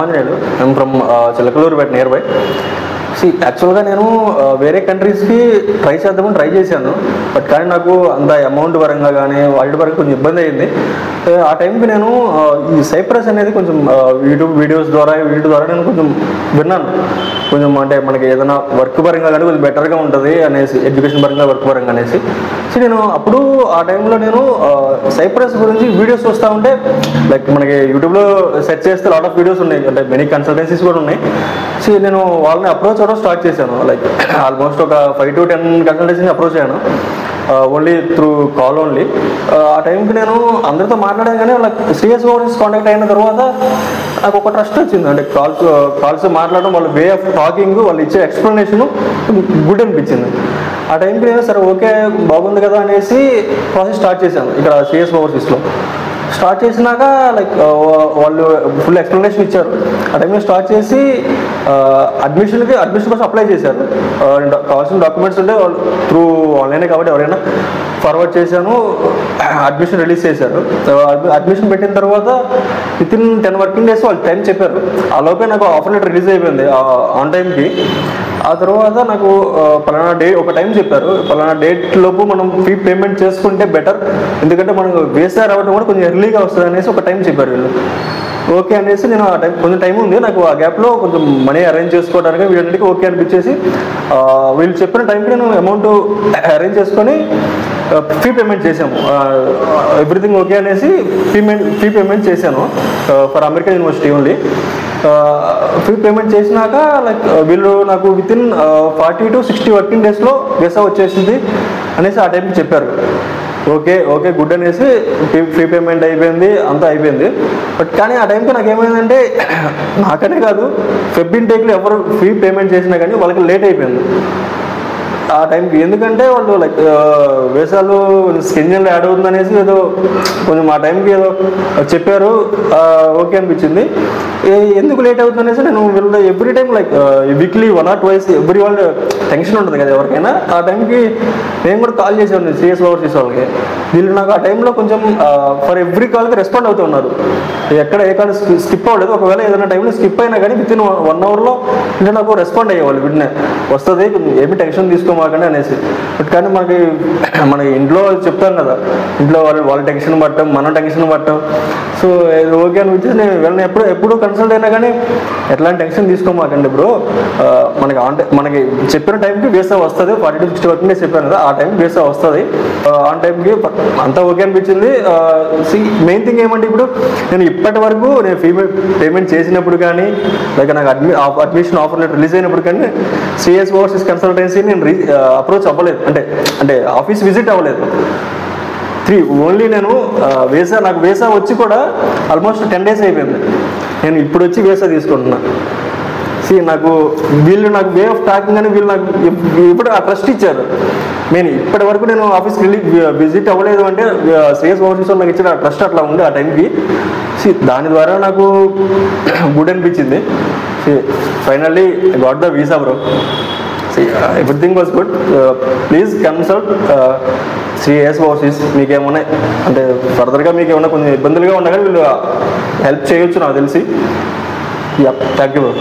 Anjaneyulu. I'm from Chilakaluripet near by. యాక్చువల్గా నేను వేరే కంట్రీస్కి ట్రై చేశాను. బట్ కానీ నాకు అంత అమౌంట్ పరంగా కానీ వాటి పరంగా కొంచెం ఇబ్బంది అయింది. ఆ టైంకి నేను ఈ సైప్రస్ అనేది కొంచెం యూట్యూబ్ వీడియోస్ ద్వారా వీటి ద్వారా నేను కొంచెం విన్నాను. కొంచెం అంటే మనకి ఏదైనా వర్క్ పరంగా కానీ కొంచెం బెటర్గా ఉంటుంది అనేసి, ఎడ్యుకేషన్ పరంగా వర్క్ పరంగా అనేసి. సో నేను అప్పుడు ఆ టైంలో నేను సైప్రస్ గురించి వీడియోస్ చూస్తూ ఉంటే, లైక్ మనకి యూట్యూబ్లో సెర్చ్ చేస్తే లాట్ ఆఫ్ వీడియోస్ ఉన్నాయి, అంటే మెనీ కన్సల్టెన్సీస్ కూడా ఉన్నాయి. సో నేను వాళ్ళని అప్రోచ్ అవ్వడం స్టార్ట్ చేశాను. లైక్ ఆల్మోస్ట్ ఒక 5 to 10 కన్సల్టెన్సీని అప్రోచ్ అయ్యాను, ఓన్లీ త్రూ కాల్ ఓన్లీ. ఆ టైంకి నేను అందరితో మాట్లాడాను, కానీ వాళ్ళకి సీరియస్ ఓవర్స్ కాంటాక్ట్ అయిన తర్వాత నాకు ఒక ట్రస్ట్ వచ్చింది. అంటే కాల్స్ మాట్లాడడం, వాళ్ళ వే ఆఫ్ టాకింగ్, వాళ్ళు ఇచ్చే ఎక్స్ప్లెనేషన్ గుడ్ అనిపించింది. ఆ టైంకి నేను సరే ఓకే బాగుంది కదా అనేసి ప్రాసెస్ స్టార్ట్ చేశాను ఇక్కడ సిఎస్ ఓవర్సీస్లో. స్టార్ట్ చేసినాక లైక్ వాళ్ళు ఫుల్ ఎక్స్ప్లెనేషన్ ఇచ్చారు. ఆ టైంలో స్టార్ట్ చేసి అడ్మిషన్ కోసం అప్లై చేశారు. కావాల్సిన డాక్యుమెంట్స్ ఉంటే వాళ్ళు త్రూ ఆన్లైనే కాబట్టి ఎవరైనా ఫార్వర్డ్ చేశాను. అడ్మిషన్ రిలీజ్ చేశారు. అడ్మిషన్ పెట్టిన తర్వాత వితిన్ 10 వర్కింగ్ డేస్ వాళ్ళు టైం చెప్పారు. ఆ లోపే నాకు ఆఫర్ లెటర్ రిలీజ్ అయిపోయింది ఆన్ టైంకి. ఆ తర్వాత నాకు పలానా ఒక టైం చెప్పారు, పలానా డేట్ లోపు మనం ఫీ పేమెంట్ చేసుకుంటే బెటర్, ఎందుకంటే మనకు వేసా రావడం కూడా కొంచెం ఎర్లీగా వస్తుంది అనేసి ఒక టైం చెప్పారు వీళ్ళు. ఓకే అనేసి నేను ఆ టైం కొంచెం టైం ఉంది నాకు, ఆ గ్యాప్లో కొంచెం మనీ అరేంజ్ చేసుకోవడానికి వీళ్ళందరికీ ఓకే అనిపించేసి వీళ్ళు చెప్పిన టైంకి నేను అమౌంట్ అరేంజ్ చేసుకొని ఫీ పేమెంట్ చేశాము. ఎవ్రీథింగ్ ఓకే అనేసి ఫీ పేమెంట్ చేశాను for American university only. Fee payment చేసినాక లైక్ వీళ్ళు నాకు వితిన్ 40 to 60 వర్కింగ్ డేస్లో వీసా వచ్చేసింది అనేసి ఆ టైంకి చెప్పారు. ఓకే గుడ్ అనేసి ఫీ పేమెంట్ అయిపోయింది, అంతా అయిపోయింది. బట్ కానీ ఆ టైంకి నాకు ఏమైందంటే, నాకనే కాదు ఫెబ్ ఇంటేక్లో ఎవరు ఫీ పేమెంట్ చేసినా కానీ వాళ్ళకి లేట్ అయిపోయింది ఆ టైంకి. ఎందుకంటే వాళ్ళు లైక్ వేసాలు స్కెడ్యూల్లో యాడ్ అవుతుంది అనేసి ఏదో కొంచెం ఆ టైంకి ఏదో చెప్పారు. ఓకే అనిపించింది. ఎందుకు లేట్ అవుతుంది అనేసి నేను వీళ్ళు every time like weekly 1 or 2 every వాళ్ళు టెన్షన్ ఉంటుంది కదా ఎవరికైనా. ఆ టైంకి నేను కూడా కాల్ చేసేవాడిని సిఎస్ ఓవర్సీస్ వాళ్ళకి. వీళ్ళు నాకు ఆ టైంలో కొంచెం ఫర్ ఎవ్రీ కాల్కి రెస్పాండ్ అవుతూ ఉన్నారు. ఎక్కడ ఏ కాల్ స్కిప్ అవ్వలేదు. ఒకవేళ ఏదైనా టైంలో స్కిప్ అయినా కానీ వితిన్ 1 hourలో అంటే నాకు రెస్పాండ్ అయ్యేవాళ్ళు. వీటినే వస్తుంది, ఏమి టెన్షన్ తీసుకోమాకండి అనేసి. బట్ కానీ మన ఇంట్లో చెప్తాం కదా, ఇంట్లో వాళ్ళ టెన్షన్ పట్టడం, మన టెన్షన్ పట్టడం. సో ఓకే అనిపించేసి నేను వీళ్ళని ఎప్పుడు కన్సల్ట్ అయినా కానీ ఎట్లాంటి టెన్షన్ తీసుకోమాకండి బ్రో, మనకి చెప్పిన టైంకి వీసా వస్తుంది. 40 to 60 వర్కింగ్ డేస్ చెప్పాను కదా, ఆ టైంకి వీసా వస్తుంది. ఆ టైంకి అంతా ఓకే అనిపించింది. మెయిన్ థింగ్ ఏమంటే, ఇప్పుడు నేను ఇప్పటి వరకు నేను ఫీ పేమెంట్ చేసినప్పుడు కానీ, లైక్ నాకు అడ్మిషన్ ఆఫర్ లెటర్ రిలీజ్ అయినప్పుడు కానీ సిఎస్ ఓవర్సీస్ కన్సల్టెన్సీ నేను అప్రోచ్ అవ్వలేదు, అంటే ఆఫీస్ విజిట్ అవ్వలేదు. ఓన్లీ నేను నాకు వీసా వచ్చి కూడా ఆల్మోస్ట్ 10 days అయిపోయింది. నేను ఇప్పుడు వచ్చి వీసా తీసుకుంటున్నా. వీళ్ళు నాకు వే ఆఫ్ టాకింగ్ అని వీళ్ళు నాకు ఇప్పుడు ఆ ట్రస్ట్ ఇచ్చారు. ఇప్పటి వరకు నేను ఆఫీస్కి వెళ్ళి విజిట్ అవ్వలేదు అంటే సిఎస్ ఓవర్సీస్ నాకు ఇచ్చిన ట్రస్ట్ అట్లా ఉంది ఆ టైంకి. దాని ద్వారా నాకు గుడ్ అనిపించింది. Finally got the visa bro. Everything was good. Please consult CS overseas. మీకేమన్నా అంటే ఫర్దర్గా మీకు ఏమన్నా కొంచెం ఇబ్బందులుగా ఉన్నా కానీ వీళ్ళు హెల్ప్ చేయొచ్చు నాకు తెలిసి. Thank you bro.